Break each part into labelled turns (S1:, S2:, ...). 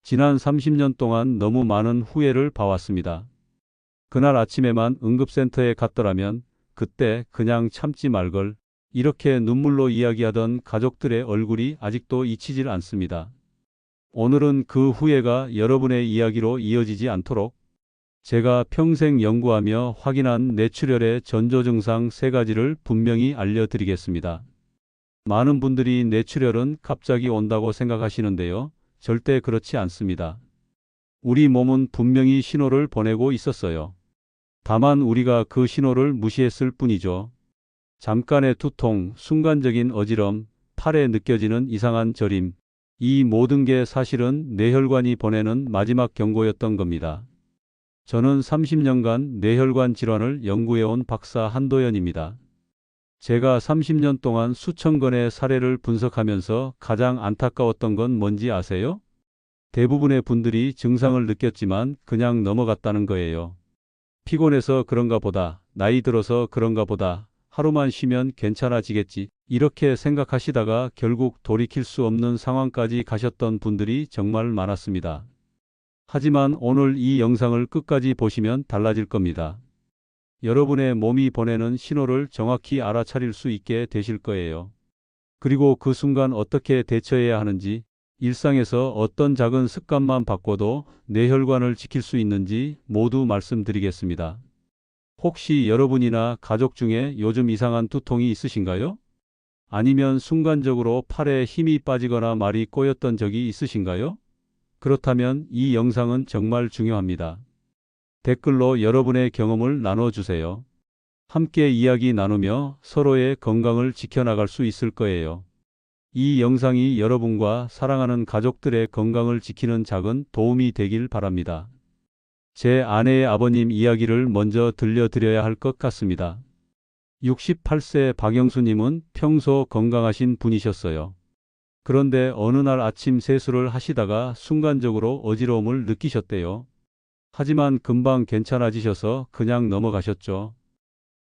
S1: 지난 30년 동안 너무 많은 후회를 봐왔습니다. 그날 아침에만 응급센터에 갔더라면 그때 그냥 참지 말걸. 이렇게 눈물로 이야기하던 가족들의 얼굴이 아직도 잊히질 않습니다. 오늘은 그 후회가 여러분의 이야기로 이어지지 않도록 제가 평생 연구하며 확인한 뇌출혈의 전조증상 3가지를 분명히 알려드리겠습니다. 많은 분들이 뇌출혈은 갑자기 온다고 생각하시는데요. 절대 그렇지 않습니다. 우리 몸은 분명히 신호를 보내고 있었어요. 다만 우리가 그 신호를 무시했을 뿐이죠. 잠깐의 두통, 순간적인 어지럼, 팔에 느껴지는 이상한 저림. 이 모든 게 사실은 뇌혈관이 보내는 마지막 경고였던 겁니다. 저는 30년간 뇌혈관 질환을 연구해온 박사 한도연입니다. 제가 30년 동안 수천 건의 사례를 분석하면서 가장 안타까웠던 건 뭔지 아세요? 대부분의 분들이 증상을 느꼈지만 그냥 넘어갔다는 거예요. 피곤해서 그런가 보다, 나이 들어서 그런가 보다, 하루만 쉬면 괜찮아지겠지, 이렇게 생각하시다가 결국 돌이킬 수 없는 상황까지 가셨던 분들이 정말 많았습니다. 하지만 오늘 이 영상을 끝까지 보시면 달라질 겁니다. 여러분의 몸이 보내는 신호를 정확히 알아차릴 수 있게 되실 거예요. 그리고 그 순간 어떻게 대처해야 하는지, 일상에서 어떤 작은 습관만 바꿔도 뇌혈관을 지킬 수 있는지 모두 말씀드리겠습니다. 혹시 여러분이나 가족 중에 요즘 이상한 두통이 있으신가요? 아니면 순간적으로 팔에 힘이 빠지거나 말이 꼬였던 적이 있으신가요? 그렇다면 이 영상은 정말 중요합니다. 댓글로 여러분의 경험을 나눠주세요. 함께 이야기 나누며 서로의 건강을 지켜나갈 수 있을 거예요. 이 영상이 여러분과 사랑하는 가족들의 건강을 지키는 작은 도움이 되길 바랍니다. 제 아내의 아버님 이야기를 먼저 들려드려야 할 것 같습니다. 68세 박영수님은 평소 건강하신 분이셨어요. 그런데 어느 날 아침 세수를 하시다가 순간적으로 어지러움을 느끼셨대요. 하지만 금방 괜찮아지셔서 그냥 넘어가셨죠.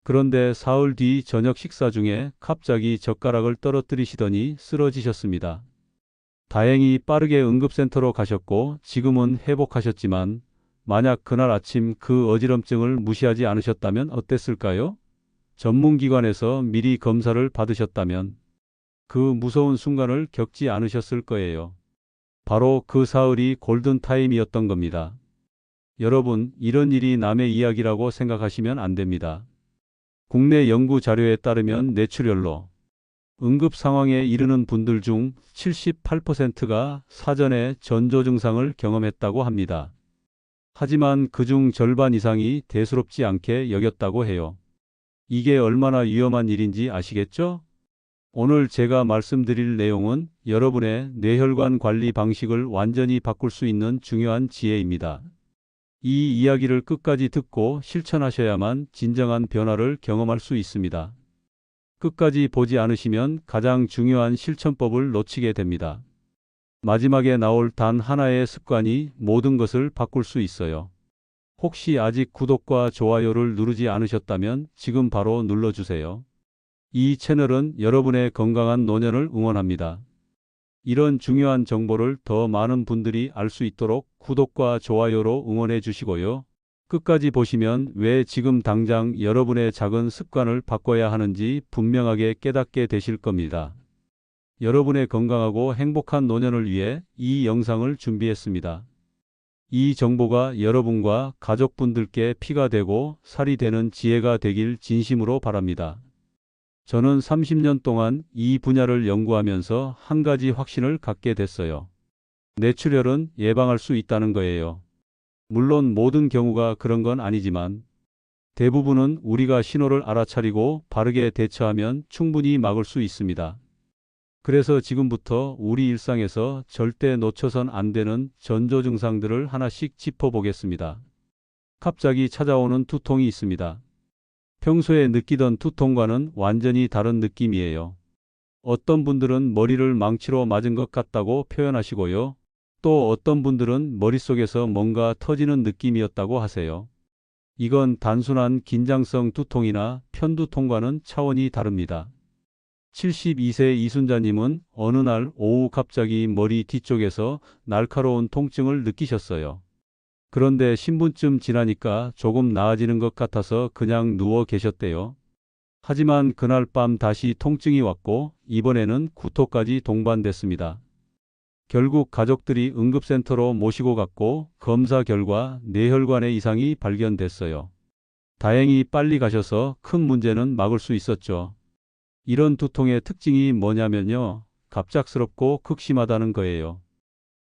S1: 그런데 사흘 뒤 저녁 식사 중에 갑자기 젓가락을 떨어뜨리시더니 쓰러지셨습니다. 다행히 빠르게 응급센터로 가셨고 지금은 회복하셨지만 만약 그날 아침 그 어지럼증을 무시하지 않으셨다면 어땠을까요? 전문기관에서 미리 검사를 받으셨다면 그 무서운 순간을 겪지 않으셨을 거예요. 바로 그 사흘이 골든타임이었던 겁니다. 여러분, 이런 일이 남의 이야기라고 생각하시면 안 됩니다. 국내 연구 자료에 따르면 뇌출혈로 응급 상황에 이르는 분들 중 78%가 사전에 전조 증상을 경험했다고 합니다. 하지만 그중 절반 이상이 대수롭지 않게 여겼다고 해요. 이게 얼마나 위험한 일인지 아시겠죠? 오늘 제가 말씀드릴 내용은 여러분의 뇌혈관 관리 방식을 완전히 바꿀 수 있는 중요한 지혜입니다. 이 이야기를 끝까지 듣고 실천하셔야만 진정한 변화를 경험할 수 있습니다. 끝까지 보지 않으시면 가장 중요한 실천법을 놓치게 됩니다. 마지막에 나올 단 하나의 습관이 모든 것을 바꿀 수 있어요. 혹시 아직 구독과 좋아요를 누르지 않으셨다면 지금 바로 눌러주세요. 이 채널은 여러분의 건강한 노년을 응원합니다. 이런 중요한 정보를 더 많은 분들이 알 수 있도록 구독과 좋아요로 응원해 주시고요. 끝까지 보시면 왜 지금 당장 여러분의 작은 습관을 바꿔야 하는지 분명하게 깨닫게 되실 겁니다. 여러분의 건강하고 행복한 노년을 위해 이 영상을 준비했습니다. 이 정보가 여러분과 가족분들께 피가 되고 살이 되는 지혜가 되길 진심으로 바랍니다. 저는 30년 동안 이 분야를 연구하면서 한 가지 확신을 갖게 됐어요. 뇌출혈은 예방할 수 있다는 거예요. 물론 모든 경우가 그런 건 아니지만 대부분은 우리가 신호를 알아차리고 바르게 대처하면 충분히 막을 수 있습니다. 그래서 지금부터 우리 일상에서 절대 놓쳐선 안 되는 전조 증상들을 하나씩 짚어보겠습니다. 갑자기 찾아오는 두통이 있습니다. 평소에 느끼던 두통과는 완전히 다른 느낌이에요. 어떤 분들은 머리를 망치로 맞은 것 같다고 표현하시고요. 또 어떤 분들은 머릿속에서 뭔가 터지는 느낌이었다고 하세요. 이건 단순한 긴장성 두통이나 편두통과는 차원이 다릅니다. 72세 이순자님은 어느 날 오후 갑자기 머리 뒤쪽에서 날카로운 통증을 느끼셨어요. 그런데 신분쯤 지나니까 조금 나아지는 것 같아서 그냥 누워 계셨대요. 하지만 그날 밤 다시 통증이 왔고 이번에는 구토까지 동반됐습니다. 결국 가족들이 응급센터로 모시고 갔고 검사 결과 뇌혈관에 이상이 발견됐어요. 다행히 빨리 가셔서 큰 문제는 막을 수 있었죠. 이런 두통의 특징이 뭐냐면요. 갑작스럽고 극심하다는 거예요.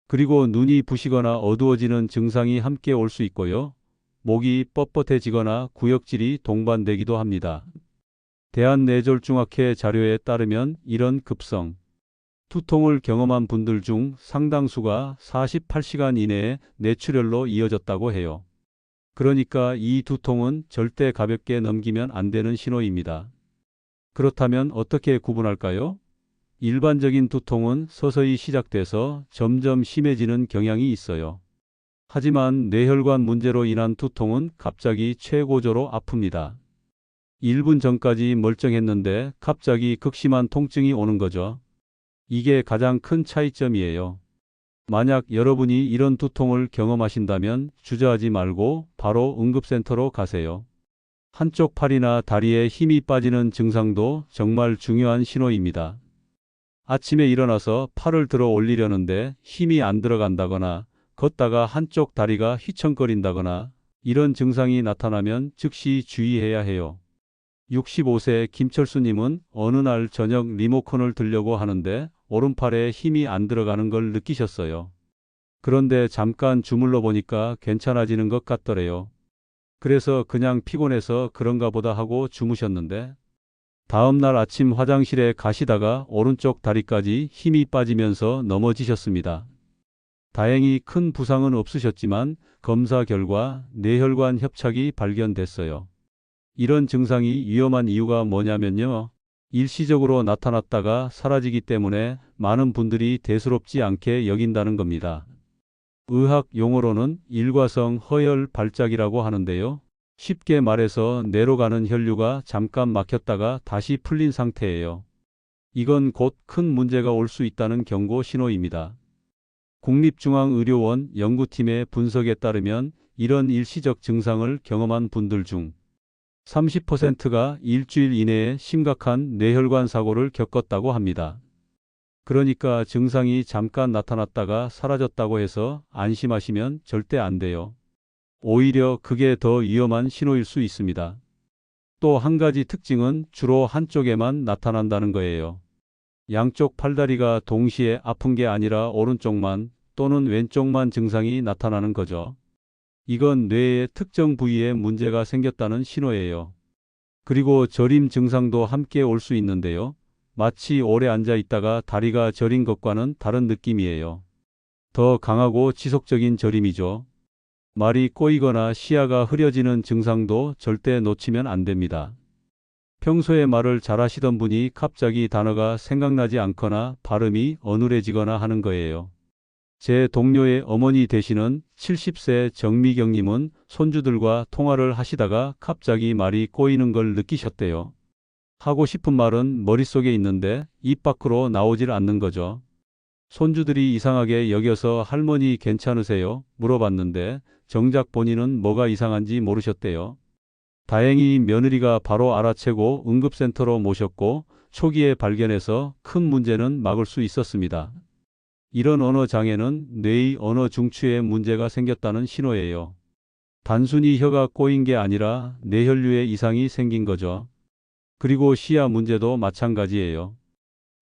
S1: 그리고 눈이 부시거나 어두워지는 증상이 함께 올 수 있고요. 목이 뻣뻣해지거나 구역질이 동반되기도 합니다. 대한뇌졸중학회 자료에 따르면 이런 급성 두통을 경험한 분들 중 상당수가 48시간 이내에 뇌출혈로 이어졌다고 해요. 그러니까 이 두통은 절대 가볍게 넘기면 안 되는 신호입니다. 그렇다면 어떻게 구분할까요? 일반적인 두통은 서서히 시작돼서 점점 심해지는 경향이 있어요. 하지만 뇌혈관 문제로 인한 두통은 갑자기 최고조로 아픕니다. 1분 전까지 멀쩡했는데 갑자기 극심한 통증이 오는 거죠. 이게 가장 큰 차이점이에요. 만약 여러분이 이런 두통을 경험하신다면 주저하지 말고 바로 응급센터로 가세요. 한쪽 팔이나 다리에 힘이 빠지는 증상도 정말 중요한 신호입니다. 아침에 일어나서 팔을 들어 올리려는데 힘이 안 들어간다거나 걷다가 한쪽 다리가 휘청거린다거나 이런 증상이 나타나면 즉시 주의해야 해요. 65세 김철수님은 어느 날 저녁 리모컨을 들려고 하는데 오른팔에 힘이 안 들어가는 걸 느끼셨어요. 그런데 잠깐 주물러 보니까 괜찮아지는 것 같더래요. 그래서 그냥 피곤해서 그런가 보다 하고 주무셨는데 다음 날 아침 화장실에 가시다가 오른쪽 다리까지 힘이 빠지면서 넘어지셨습니다. 다행히 큰 부상은 없으셨지만 검사 결과 뇌혈관 협착이 발견됐어요. 이런 증상이 위험한 이유가 뭐냐면요. 일시적으로 나타났다가 사라지기 때문에 많은 분들이 대수롭지 않게 여긴다는 겁니다. 의학 용어로는 일과성 허혈 발작이라고 하는데요. 쉽게 말해서 뇌로 가는 혈류가 잠깐 막혔다가 다시 풀린 상태예요. 이건 곧 큰 문제가 올 수 있다는 경고 신호입니다. 국립중앙의료원 연구팀의 분석에 따르면 이런 일시적 증상을 경험한 분들 중 30%가 일주일 이내에 심각한 뇌혈관 사고를 겪었다고 합니다. 그러니까 증상이 잠깐 나타났다가 사라졌다고 해서 안심하시면 절대 안 돼요. 오히려 그게 더 위험한 신호일 수 있습니다. 또 한 가지 특징은 주로 한쪽에만 나타난다는 거예요. 양쪽 팔다리가 동시에 아픈 게 아니라 오른쪽만 또는 왼쪽만 증상이 나타나는 거죠. 이건 뇌의 특정 부위에 문제가 생겼다는 신호예요. 그리고 저림 증상도 함께 올 수 있는데요. 마치 오래 앉아 있다가 다리가 저린 것과는 다른 느낌이에요. 더 강하고 지속적인 저림이죠. 말이 꼬이거나 시야가 흐려지는 증상도 절대 놓치면 안 됩니다. 평소에 말을 잘하시던 분이 갑자기 단어가 생각나지 않거나 발음이 어눌해지거나 하는 거예요. 제 동료의 어머니 되시는 70세 정미경님은 손주들과 통화를 하시다가 갑자기 말이 꼬이는 걸 느끼셨대요. 하고 싶은 말은 머릿속에 있는데 입 밖으로 나오질 않는 거죠. 손주들이 이상하게 여겨서 할머니 괜찮으세요? 물어봤는데 정작 본인은 뭐가 이상한지 모르셨대요. 다행히 며느리가 바로 알아채고 응급센터로 모셨고 초기에 발견해서 큰 문제는 막을 수 있었습니다. 이런 언어 장애는 뇌의 언어 중추에 문제가 생겼다는 신호예요. 단순히 혀가 꼬인 게 아니라 뇌혈류에 이상이 생긴 거죠. 그리고 시야 문제도 마찬가지예요.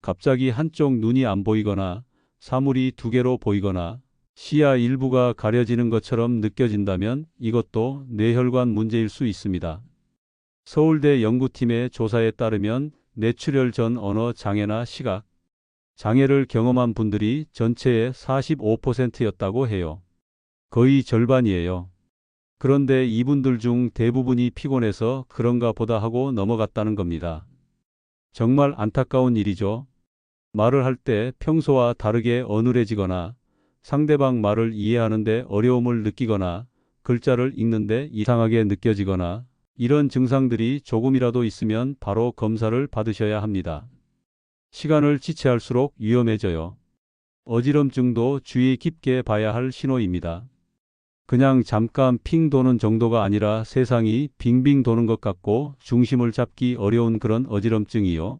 S1: 갑자기 한쪽 눈이 안 보이거나 사물이 두 개로 보이거나 시야 일부가 가려지는 것처럼 느껴진다면 이것도 뇌혈관 문제일 수 있습니다. 서울대 연구팀의 조사에 따르면 뇌출혈 전 언어 장애나 시각 장애를 경험한 분들이 전체의 45%였다고 해요. 거의 절반이에요. 그런데 이분들 중 대부분이 피곤해서 그런가 보다 하고 넘어갔다는 겁니다. 정말 안타까운 일이죠. 말을 할 때 평소와 다르게 어눌해지거나 상대방 말을 이해하는데 어려움을 느끼거나 글자를 읽는데 이상하게 느껴지거나 이런 증상들이 조금이라도 있으면 바로 검사를 받으셔야 합니다. 시간을 지체할수록 위험해져요. 어지럼증도 주의 깊게 봐야 할 신호입니다. 그냥 잠깐 핑 도는 정도가 아니라 세상이 빙빙 도는 것 같고 중심을 잡기 어려운 그런 어지럼증이요.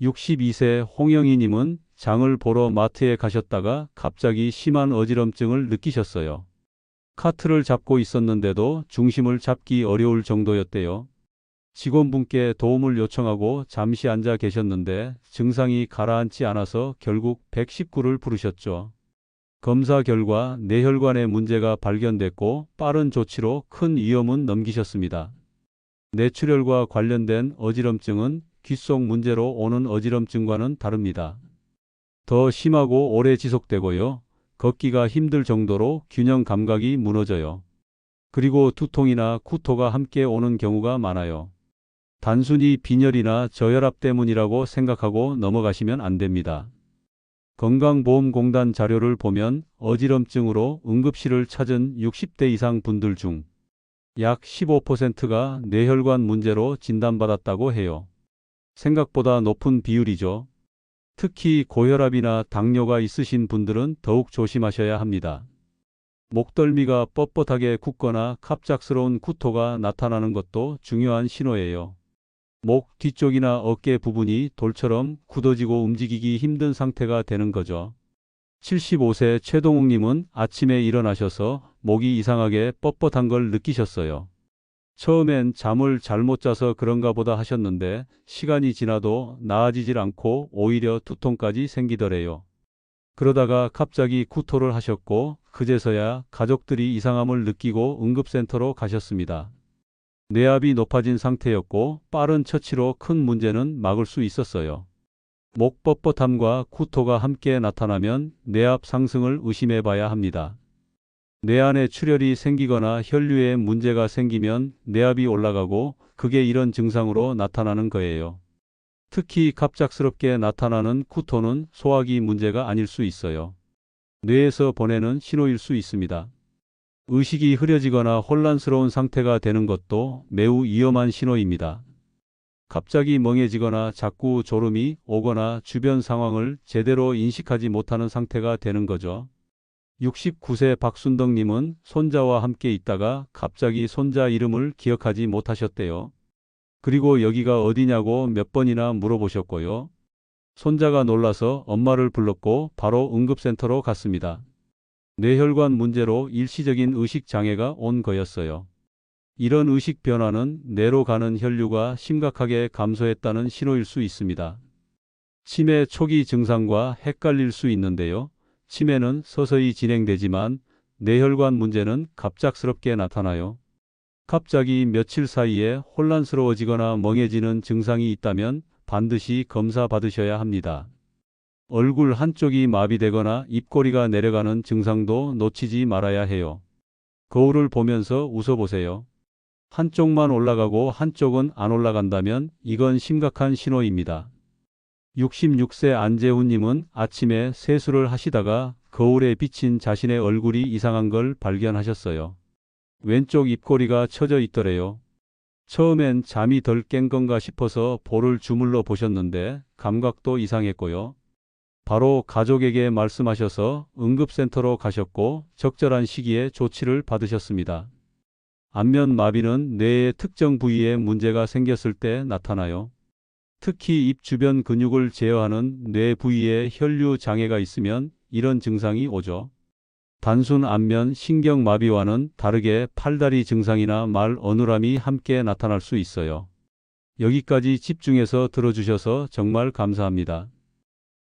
S1: 62세 홍영희님은 장을 보러 마트에 가셨다가 갑자기 심한 어지럼증을 느끼셨어요. 카트를 잡고 있었는데도 중심을 잡기 어려울 정도였대요. 직원분께 도움을 요청하고 잠시 앉아 계셨는데 증상이 가라앉지 않아서 결국 119를 부르셨죠. 검사 결과 뇌혈관에 문제가 발견됐고 빠른 조치로 큰 위험은 넘기셨습니다. 뇌출혈과 관련된 어지럼증은 귓속 문제로 오는 어지럼증과는 다릅니다. 더 심하고 오래 지속되고요. 걷기가 힘들 정도로 균형 감각이 무너져요. 그리고 두통이나 구토가 함께 오는 경우가 많아요. 단순히 빈혈이나 저혈압 때문이라고 생각하고 넘어가시면 안 됩니다. 건강보험공단 자료를 보면 어지럼증으로 응급실을 찾은 60대 이상 분들 중 약 15%가 뇌혈관 문제로 진단받았다고 해요. 생각보다 높은 비율이죠. 특히 고혈압이나 당뇨가 있으신 분들은 더욱 조심하셔야 합니다. 목덜미가 뻣뻣하게 굳거나 갑작스러운 구토가 나타나는 것도 중요한 신호예요. 목 뒤쪽이나 어깨 부분이 돌처럼 굳어지고 움직이기 힘든 상태가 되는 거죠. 75세 최동욱님은 아침에 일어나셔서 목이 이상하게 뻣뻣한 걸 느끼셨어요. 처음엔 잠을 잘못 자서 그런가 보다 하셨는데 시간이 지나도 나아지질 않고 오히려 두통까지 생기더래요. 그러다가 갑자기 구토를 하셨고 그제서야 가족들이 이상함을 느끼고 응급센터로 가셨습니다. 뇌압이 높아진 상태였고 빠른 처치로 큰 문제는 막을 수 있었어요. 목 뻣뻣함과 구토가 함께 나타나면 뇌압 상승을 의심해 봐야 합니다. 뇌 안에 출혈이 생기거나 혈류에 문제가 생기면 뇌압이 올라가고 그게 이런 증상으로 나타나는 거예요. 특히 갑작스럽게 나타나는 구토는 소화기 문제가 아닐 수 있어요. 뇌에서 보내는 신호일 수 있습니다. 의식이 흐려지거나 혼란스러운 상태가 되는 것도 매우 위험한 신호입니다. 갑자기 멍해지거나 자꾸 졸음이 오거나 주변 상황을 제대로 인식하지 못하는 상태가 되는 거죠. 69세 박순덕님은 손자와 함께 있다가 갑자기 손자 이름을 기억하지 못하셨대요. 그리고 여기가 어디냐고 몇 번이나 물어보셨고요. 손자가 놀라서 엄마를 불렀고 바로 응급센터로 갔습니다. 뇌혈관 문제로 일시적인 의식 장애가 온 거였어요. 이런 의식 변화는 뇌로 가는 혈류가 심각하게 감소했다는 신호일 수 있습니다. 치매 초기 증상과 헷갈릴 수 있는데요. 치매는 서서히 진행되지만 뇌혈관 문제는 갑작스럽게 나타나요. 갑자기 며칠 사이에 혼란스러워지거나 멍해지는 증상이 있다면 반드시 검사 받으셔야 합니다. 얼굴 한쪽이 마비되거나 입꼬리가 내려가는 증상도 놓치지 말아야 해요. 거울을 보면서 웃어보세요. 한쪽만 올라가고 한쪽은 안 올라간다면 이건 심각한 신호입니다. 66세 안재훈님은 아침에 세수를 하시다가 거울에 비친 자신의 얼굴이 이상한 걸 발견하셨어요. 왼쪽 입꼬리가 처져 있더래요. 처음엔 잠이 덜 깬 건가 싶어서 볼을 주물러 보셨는데 감각도 이상했고요. 바로 가족에게 말씀하셔서 응급센터로 가셨고 적절한 시기에 조치를 받으셨습니다. 안면 마비는 뇌의 특정 부위에 문제가 생겼을 때 나타나요. 특히 입 주변 근육을 제어하는 뇌 부위에 혈류 장애가 있으면 이런 증상이 오죠. 단순 안면 신경 마비와는 다르게 팔다리 증상이나 말 어눌함이 함께 나타날 수 있어요. 여기까지 집중해서 들어주셔서 정말 감사합니다.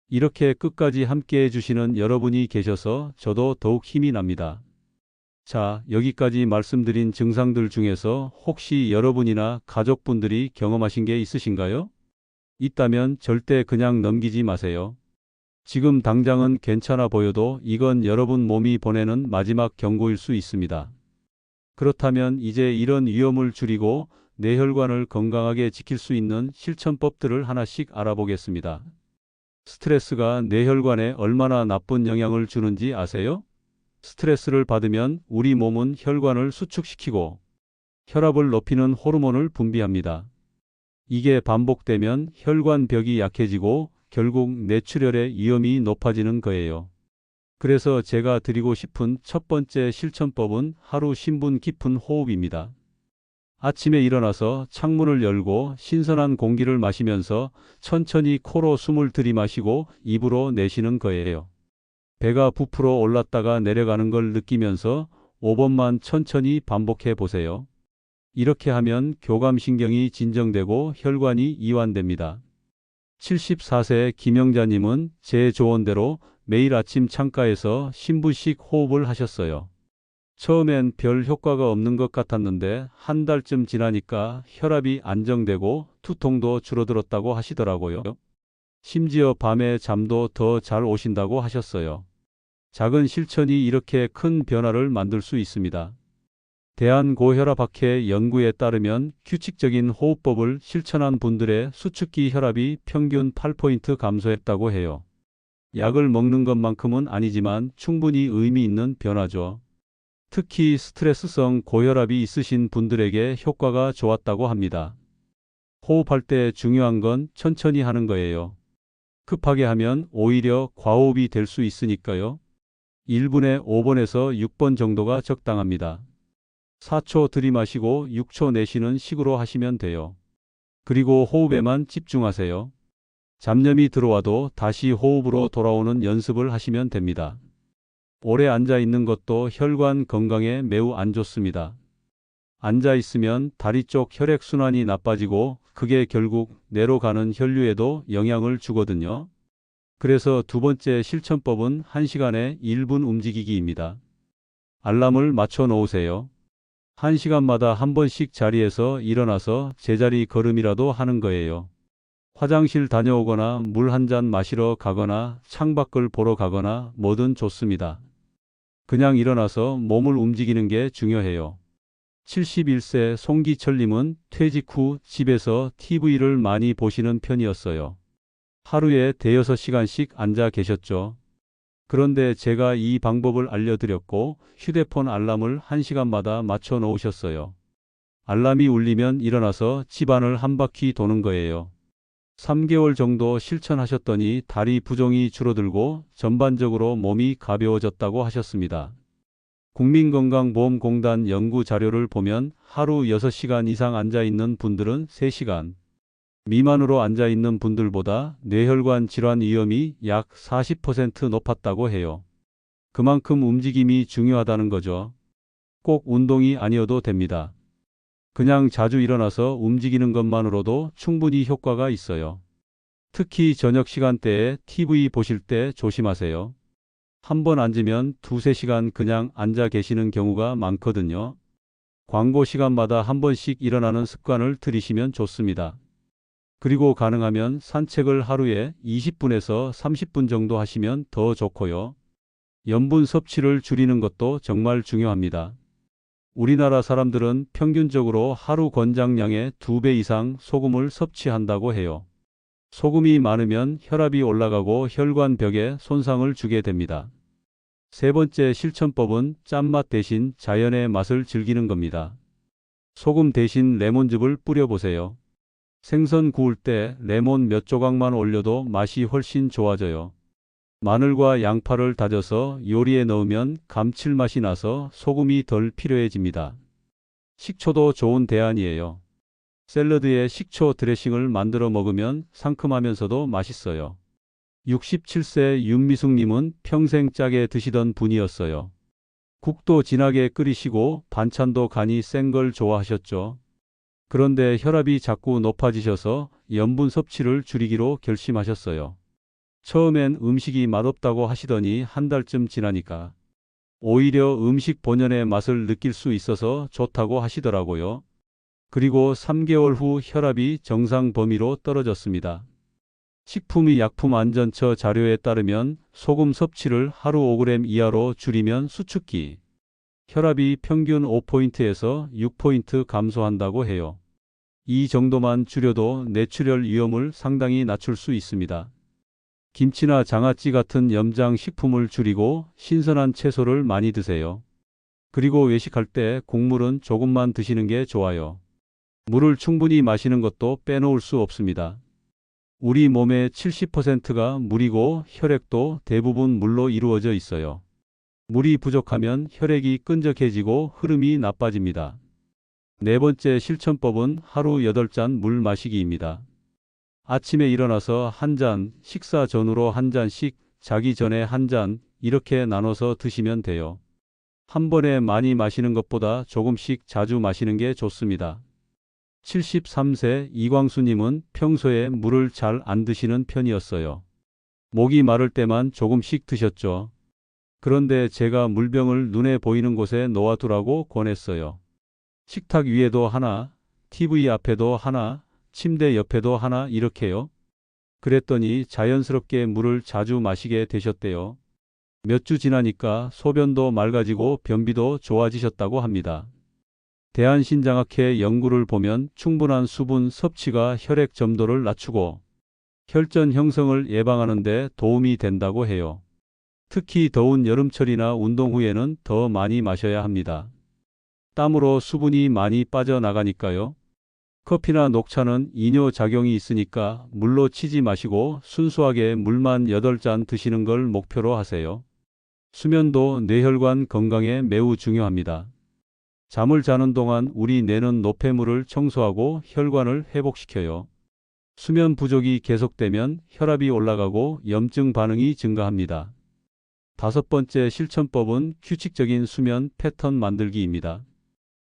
S1: 이렇게 끝까지 함께 해주시는 여러분이 계셔서 저도 더욱 힘이 납니다. 자, 여기까지 말씀드린 증상들 중에서 혹시 여러분이나 가족분들이 경험하신 게 있으신가요? 있다면 절대 그냥 넘기지 마세요. 지금 당장은 괜찮아 보여도 이건 여러분 몸이 보내는 마지막 경고일 수 있습니다. 그렇다면 이제 이런 위험을 줄이고 뇌혈관을 건강하게 지킬 수 있는 실천법들을 하나씩 알아보겠습니다. 스트레스가 뇌혈관에 얼마나 나쁜 영향을 주는지 아세요? 스트레스를 받으면 우리 몸은 혈관을 수축시키고 혈압을 높이는 호르몬을 분비합니다. 이게 반복되면 혈관 벽이 약해지고 결국 뇌출혈의 위험이 높아지는 거예요. 그래서 제가 드리고 싶은 첫 번째 실천법은 하루 신분 깊은 호흡입니다. 아침에 일어나서 창문을 열고 신선한 공기를 마시면서 천천히 코로 숨을 들이마시고 입으로 내쉬는 거예요. 배가 부풀어 올랐다가 내려가는 걸 느끼면서 5번만 천천히 반복해 보세요. 이렇게 하면 교감신경이 진정되고 혈관이 이완됩니다. 74세 김영자님은 제 조언대로 매일 아침 창가에서 신부식 호흡을 하셨어요. 처음엔 별 효과가 없는 것 같았는데 한 달쯤 지나니까 혈압이 안정되고 두통도 줄어들었다고 하시더라고요. 심지어 밤에 잠도 더 잘 오신다고 하셨어요. 작은 실천이 이렇게 큰 변화를 만들 수 있습니다. 대한고혈압학회 연구에 따르면 규칙적인 호흡법을 실천한 분들의 수축기 혈압이 평균 8포인트 감소했다고 해요. 약을 먹는 것만큼은 아니지만 충분히 의미 있는 변화죠. 특히 스트레스성 고혈압이 있으신 분들에게 효과가 좋았다고 합니다. 호흡할 때 중요한 건 천천히 하는 거예요. 급하게 하면 오히려 과호흡이 될 수 있으니까요. 1분에 5번에서 6번 정도가 적당합니다. 4초 들이마시고 6초 내쉬는 식으로 하시면 돼요. 그리고 호흡에만 집중하세요. 잡념이 들어와도 다시 호흡으로 돌아오는 연습을 하시면 됩니다. 오래 앉아 있는 것도 혈관 건강에 매우 안 좋습니다. 앉아 있으면 다리 쪽 혈액순환이 나빠지고 그게 결국 뇌로 가는 혈류에도 영향을 주거든요. 그래서 두 번째 실천법은 1시간에 1분 움직이기입니다. 알람을 맞춰 놓으세요. 1시간마다 한 번씩 자리에서 일어나서 제자리 걸음이라도 하는 거예요. 화장실 다녀오거나 물 한 잔 마시러 가거나 창밖을 보러 가거나 뭐든 좋습니다. 그냥 일어나서 몸을 움직이는 게 중요해요. 71세 송기철님은 퇴직 후 집에서 TV를 많이 보시는 편이었어요. 하루에 대여섯 시간씩 앉아 계셨죠. 그런데 제가 이 방법을 알려드렸고 휴대폰 알람을 1시간마다 맞춰 놓으셨어요. 알람이 울리면 일어나서 집안을 한 바퀴 도는 거예요. 3개월 정도 실천하셨더니 다리 부종이 줄어들고 전반적으로 몸이 가벼워졌다고 하셨습니다. 국민건강보험공단 연구 자료를 보면 하루 6시간 이상 앉아 있는 분들은 3시간 미만으로 앉아 있는 분들보다 뇌혈관 질환 위험이 약 40% 높았다고 해요. 그만큼 움직임이 중요하다는 거죠. 꼭 운동이 아니어도 됩니다. 그냥 자주 일어나서 움직이는 것만으로도 충분히 효과가 있어요. 특히 저녁 시간대에 TV 보실 때 조심하세요. 한번 앉으면 2~3시간 그냥 앉아 계시는 경우가 많거든요. 광고 시간마다 한 번씩 일어나는 습관을 들이시면 좋습니다. 그리고 가능하면 산책을 하루에 20분에서 30분 정도 하시면 더 좋고요. 염분 섭취를 줄이는 것도 정말 중요합니다. 우리나라 사람들은 평균적으로 하루 권장량의 2배 이상 소금을 섭취한다고 해요. 소금이 많으면 혈압이 올라가고 혈관벽에 손상을 주게 됩니다. 세 번째 실천법은 짠맛 대신 자연의 맛을 즐기는 겁니다. 소금 대신 레몬즙을 뿌려보세요. 생선 구울 때 레몬 몇 조각만 올려도 맛이 훨씬 좋아져요. 마늘과 양파를 다져서 요리에 넣으면 감칠맛이 나서 소금이 덜 필요해집니다. 식초도 좋은 대안이에요. 샐러드에 식초 드레싱을 만들어 먹으면 상큼하면서도 맛있어요. 67세 윤미숙님은 평생 짜게 드시던 분이었어요. 국도 진하게 끓이시고 반찬도 간이 센 걸 좋아하셨죠. 그런데 혈압이 자꾸 높아지셔서 염분 섭취를 줄이기로 결심하셨어요. 처음엔 음식이 맛없다고 하시더니 한 달쯤 지나니까 오히려 음식 본연의 맛을 느낄 수 있어서 좋다고 하시더라고요. 그리고 3개월 후 혈압이 정상 범위로 떨어졌습니다. 식품의약품안전처 자료에 따르면 소금 섭취를 하루 5g 이하로 줄이면 수축기 혈압이 평균 5포인트에서 6포인트 감소한다고 해요. 이 정도만 줄여도 뇌출혈 위험을 상당히 낮출 수 있습니다. 김치나 장아찌 같은 염장 식품을 줄이고 신선한 채소를 많이 드세요. 그리고 외식할 때 국물은 조금만 드시는 게 좋아요. 물을 충분히 마시는 것도 빼놓을 수 없습니다. 우리 몸의 70%가 물이고 혈액도 대부분 물로 이루어져 있어요. 물이 부족하면 혈액이 끈적해지고 흐름이 나빠집니다. 네 번째 실천법은 하루 8잔 물 마시기입니다. 아침에 일어나서 한 잔, 식사 전후로 한 잔씩, 자기 전에 한 잔, 이렇게 나눠서 드시면 돼요. 한 번에 많이 마시는 것보다 조금씩 자주 마시는 게 좋습니다. 73세 이광수님은 평소에 물을 잘 안 드시는 편이었어요. 목이 마를 때만 조금씩 드셨죠. 그런데 제가 물병을 눈에 보이는 곳에 놓아두라고 권했어요. 식탁 위에도 하나, TV 앞에도 하나, 침대 옆에도 하나 이렇게요. 그랬더니 자연스럽게 물을 자주 마시게 되셨대요. 몇 주 지나니까 소변도 맑아지고 변비도 좋아지셨다고 합니다. 대한신장학회 연구를 보면 충분한 수분 섭취가 혈액 점도를 낮추고 혈전 형성을 예방하는 데 도움이 된다고 해요. 특히 더운 여름철이나 운동 후에는 더 많이 마셔야 합니다. 땀으로 수분이 많이 빠져나가니까요. 커피나 녹차는 이뇨작용이 있으니까 물로 치지 마시고 순수하게 물만 8잔 드시는 걸 목표로 하세요. 수면도 뇌혈관 건강에 매우 중요합니다. 잠을 자는 동안 우리 뇌는 노폐물을 청소하고 혈관을 회복시켜요. 수면 부족이 계속되면 혈압이 올라가고 염증 반응이 증가합니다. 다섯 번째 실천법은 규칙적인 수면 패턴 만들기입니다.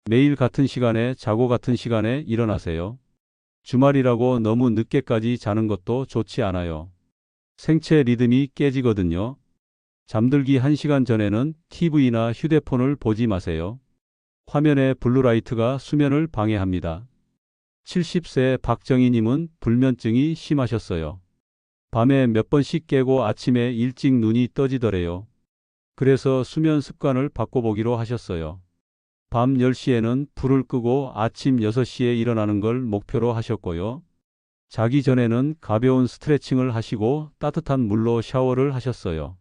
S1: 매일 같은 시간에 자고 같은 시간에 일어나세요. 주말이라고 너무 늦게까지 자는 것도 좋지 않아요. 생체 리듬이 깨지거든요. 잠들기 1시간 전에는 TV나 휴대폰을 보지 마세요. 화면의 블루라이트가 수면을 방해합니다. 70세 박정희님은 불면증이 심하셨어요. 밤에 몇 번씩 깨고 아침에 일찍 눈이 떠지더래요. 그래서 수면 습관을 바꿔보기로 하셨어요. 밤 10시에는 불을 끄고 아침 6시에 일어나는 걸 목표로 하셨고요. 자기 전에는 가벼운 스트레칭을 하시고 따뜻한 물로 샤워를 하셨어요.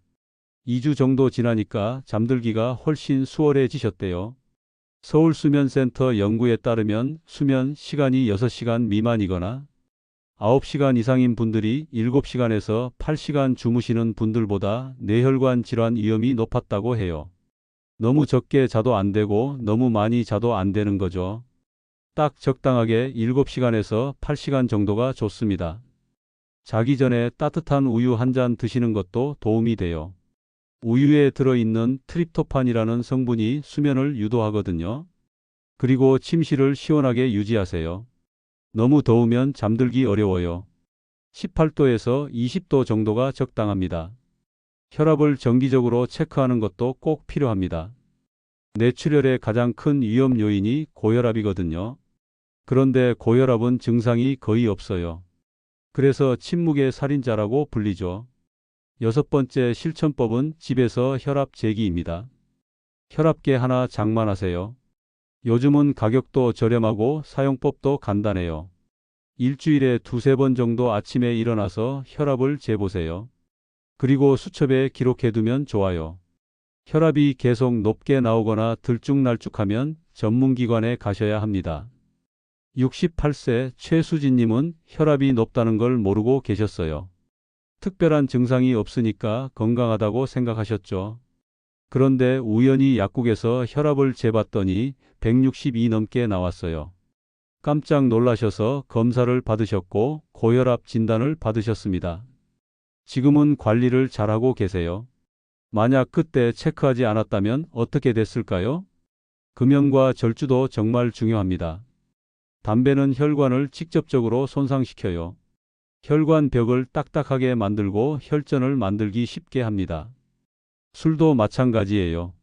S1: 2주 정도 지나니까 잠들기가 훨씬 수월해지셨대요. 서울수면센터 연구에 따르면 수면 시간이 6시간 미만이거나 9시간 이상인 분들이 7시간에서 8시간 주무시는 분들보다 뇌혈관 질환 위험이 높았다고 해요. 너무 적게 자도 안 되고 너무 많이 자도 안 되는 거죠. 딱 적당하게 7시간에서 8시간 정도가 좋습니다. 자기 전에 따뜻한 우유 한 잔 드시는 것도 도움이 돼요. 우유에 들어있는 트립토판이라는 성분이 수면을 유도하거든요. 그리고 침실을 시원하게 유지하세요. 너무 더우면 잠들기 어려워요. 18도에서 20도 정도가 적당합니다. 혈압을 정기적으로 체크하는 것도 꼭 필요합니다. 뇌출혈의 가장 큰 위험 요인이 고혈압이거든요. 그런데 고혈압은 증상이 거의 없어요. 그래서 침묵의 살인자라고 불리죠. 여섯 번째 실천법은 집에서 혈압 재기입니다. 혈압계 하나 장만하세요. 요즘은 가격도 저렴하고 사용법도 간단해요. 일주일에 2~3번 정도 아침에 일어나서 혈압을 재보세요. 그리고 수첩에 기록해두면 좋아요. 혈압이 계속 높게 나오거나 들쭉날쭉하면 전문기관에 가셔야 합니다. 68세 최수진님은 혈압이 높다는 걸 모르고 계셨어요. 특별한 증상이 없으니까 건강하다고 생각하셨죠. 그런데 우연히 약국에서 혈압을 재봤더니 162 넘게 나왔어요. 깜짝 놀라셔서 검사를 받으셨고 고혈압 진단을 받으셨습니다. 지금은 관리를 잘하고 계세요. 만약 그때 체크하지 않았다면 어떻게 됐을까요? 금연과 절주도 정말 중요합니다. 담배는 혈관을 직접적으로 손상시켜요. 혈관 벽을 딱딱하게 만들고 혈전을 만들기 쉽게 합니다. 술도 마찬가지예요.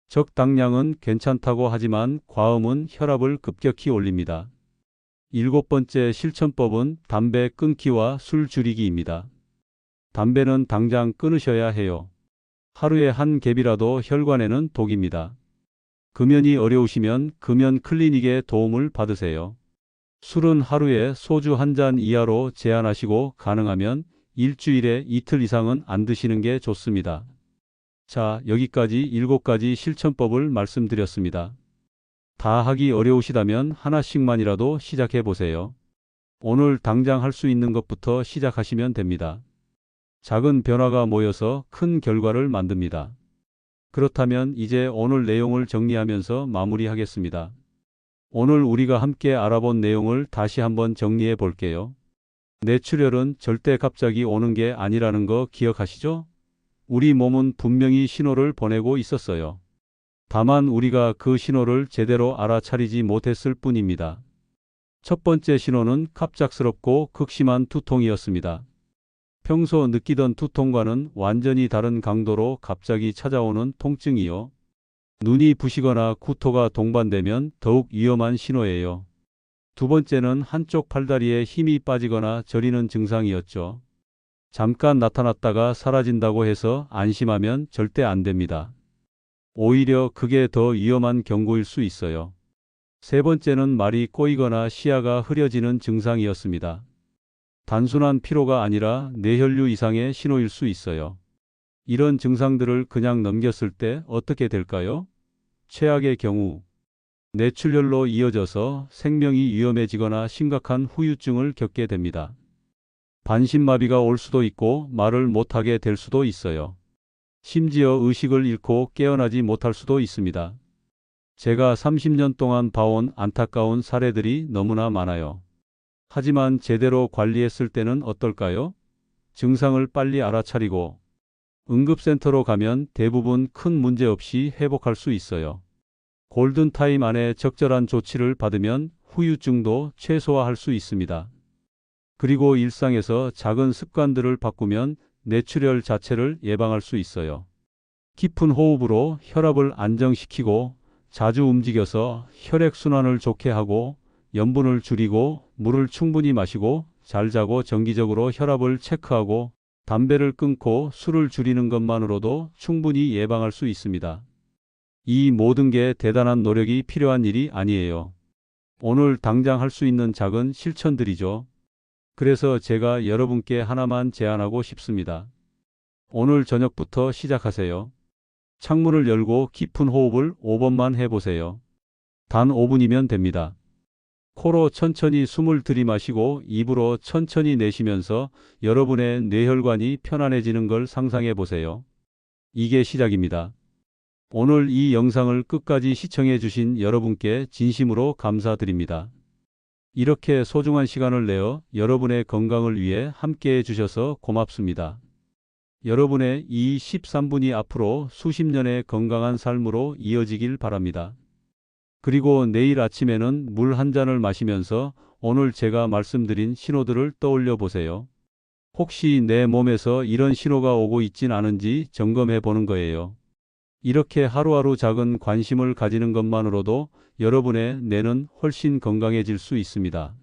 S1: 적당량은 괜찮다고 하지만 과음은 혈압을 급격히 올립니다. 일곱 번째 실천법은 담배 끊기와 술 줄이기입니다. 담배는 당장 끊으셔야 해요. 하루에 한 갭이라도 혈관에는 독입니다. 금연이 어려우시면 금연 클리닉의 도움을 받으세요. 술은 하루에 소주 한 잔 이하로 제한하시고 가능하면 일주일에 이틀 이상은 안 드시는 게 좋습니다. 자, 여기까지 7가지 실천법을 말씀드렸습니다. 다 하기 어려우시다면 하나씩만이라도 시작해 보세요. 오늘 당장 할 수 있는 것부터 시작하시면 됩니다. 작은 변화가 모여서 큰 결과를 만듭니다. 그렇다면 이제 오늘 내용을 정리하면서 마무리하겠습니다. 오늘 우리가 함께 알아본 내용을 다시 한번 정리해 볼게요. 뇌출혈은 절대 갑자기 오는 게 아니라는 거 기억하시죠? 우리 몸은 분명히 신호를 보내고 있었어요. 다만 우리가 그 신호를 제대로 알아차리지 못했을 뿐입니다. 첫 번째 신호는 갑작스럽고 극심한 두통이었습니다. 평소 느끼던 두통과는 완전히 다른 강도로 갑자기 찾아오는 통증이요. 눈이 부시거나 구토가 동반되면 더욱 위험한 신호예요. 두 번째는 한쪽 팔다리에 힘이 빠지거나 저리는 증상이었죠. 잠깐 나타났다가 사라진다고 해서 안심하면 절대 안 됩니다. 오히려 그게 더 위험한 경고일 수 있어요. 세 번째는 말이 꼬이거나 시야가 흐려지는 증상이었습니다. 단순한 피로가 아니라 뇌혈류 이상의 신호일 수 있어요. 이런 증상들을 그냥 넘겼을 때 어떻게 될까요? 최악의 경우 뇌출혈로 이어져서 생명이 위험해지거나 심각한 후유증을 겪게 됩니다. 반신마비가 올 수도 있고 말을 못하게 될 수도 있어요. 심지어 의식을 잃고 깨어나지 못할 수도 있습니다. 제가 30년 동안 봐온 안타까운 사례들이 너무나 많아요. 하지만 제대로 관리했을 때는 어떨까요? 증상을 빨리 알아차리고 응급센터로 가면 대부분 큰 문제 없이 회복할 수 있어요. 골든타임 안에 적절한 조치를 받으면 후유증도 최소화할 수 있습니다. 그리고 일상에서 작은 습관들을 바꾸면 뇌출혈 자체를 예방할 수 있어요. 깊은 호흡으로 혈압을 안정시키고 자주 움직여서 혈액순환을 좋게 하고 염분을 줄이고 물을 충분히 마시고 잘 자고 정기적으로 혈압을 체크하고 담배를 끊고 술을 줄이는 것만으로도 충분히 예방할 수 있습니다. 이 모든 게 대단한 노력이 필요한 일이 아니에요. 오늘 당장 할 수 있는 작은 실천들이죠. 그래서 제가 여러분께 하나만 제안하고 싶습니다. 오늘 저녁부터 시작하세요. 창문을 열고 깊은 호흡을 5번만 해보세요. 단 5분이면 됩니다. 코로 천천히 숨을 들이마시고 입으로 천천히 내쉬면서 여러분의 뇌혈관이 편안해지는 걸 상상해 보세요. 이게 시작입니다. 오늘 이 영상을 끝까지 시청해 주신 여러분께 진심으로 감사드립니다. 이렇게 소중한 시간을 내어 여러분의 건강을 위해 함께해 주셔서 고맙습니다. 여러분의 이 13분이 앞으로 수십 년의 건강한 삶으로 이어지길 바랍니다. 그리고 내일 아침에는 물 한 잔을 마시면서 오늘 제가 말씀드린 신호들을 떠올려 보세요. 혹시 내 몸에서 이런 신호가 오고 있진 않은지 점검해 보는 거예요. 이렇게 하루하루 작은 관심을 가지는 것만으로도 여러분의 뇌는 훨씬 건강해질 수 있습니다.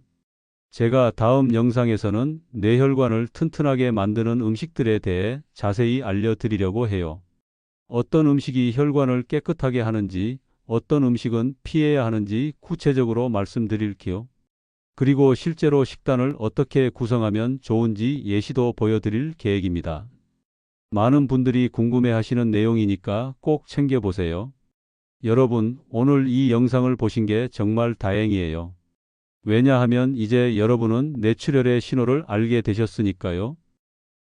S1: 제가 다음 영상에서는 뇌혈관을 튼튼하게 만드는 음식들에 대해 자세히 알려드리려고 해요. 어떤 음식이 혈관을 깨끗하게 하는지, 어떤 음식은 피해야 하는지 구체적으로 말씀드릴게요. 그리고 실제로 식단을 어떻게 구성하면 좋은지 예시도 보여드릴 계획입니다. 많은 분들이 궁금해하시는 내용이니까 꼭 챙겨보세요. 여러분, 오늘 이 영상을 보신 게 정말 다행이에요. 왜냐하면 이제 여러분은 뇌출혈의 신호를 알게 되셨으니까요.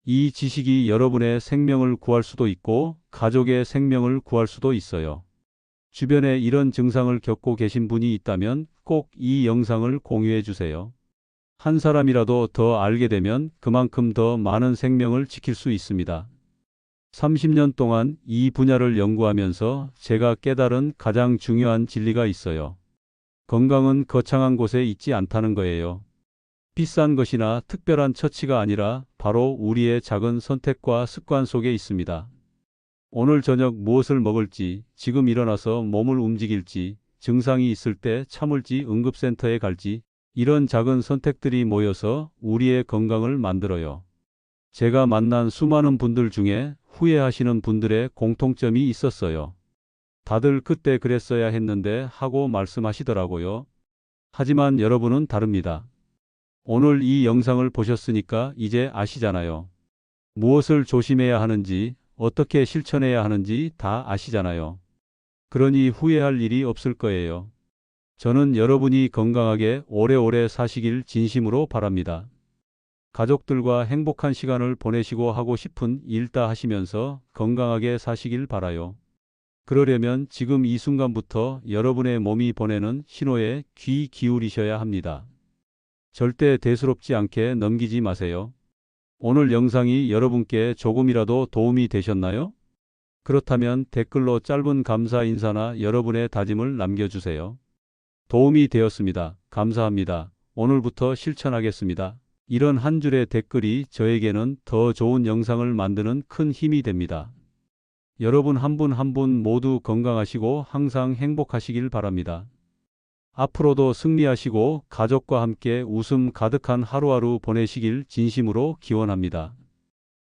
S1: 이 지식이 여러분의 생명을 구할 수도 있고 가족의 생명을 구할 수도 있어요. 주변에 이런 증상을 겪고 계신 분이 있다면 꼭 이 영상을 공유해 주세요. 한 사람이라도 더 알게 되면 그만큼 더 많은 생명을 지킬 수 있습니다. 30년 동안 이 분야를 연구하면서 제가 깨달은 가장 중요한 진리가 있어요. 건강은 거창한 곳에 있지 않다는 거예요. 비싼 것이나 특별한 처치가 아니라 바로 우리의 작은 선택과 습관 속에 있습니다. 오늘 저녁 무엇을 먹을지, 지금 일어나서 몸을 움직일지, 증상이 있을 때 참을지 응급센터에 갈지, 이런 작은 선택들이 모여서 우리의 건강을 만들어요. 제가 만난 수많은 분들 중에 후회하시는 분들의 공통점이 있었어요. 다들 그때 그랬어야 했는데 하고 말씀하시더라고요. 하지만 여러분은 다릅니다. 오늘 이 영상을 보셨으니까 이제 아시잖아요. 무엇을 조심해야 하는지, 어떻게 실천해야 하는지 다 아시잖아요. 그러니 후회할 일이 없을 거예요. 저는 여러분이 건강하게 오래오래 사시길 진심으로 바랍니다. 가족들과 행복한 시간을 보내시고 하고 싶은 일 다 하시면서 건강하게 사시길 바라요. 그러려면 지금 이 순간부터 여러분의 몸이 보내는 신호에 귀 기울이셔야 합니다. 절대 대수롭지 않게 넘기지 마세요. 오늘 영상이 여러분께 조금이라도 도움이 되셨나요? 그렇다면 댓글로 짧은 감사 인사나 여러분의 다짐을 남겨주세요. 도움이 되었습니다. 감사합니다. 오늘부터 실천하겠습니다. 이런 한 줄의 댓글이 저에게는 더 좋은 영상을 만드는 큰 힘이 됩니다. 여러분 한 분 한 분 모두 건강하시고 항상 행복하시길 바랍니다. 앞으로도 승리하시고 가족과 함께 웃음 가득한 하루하루 보내시길 진심으로 기원합니다.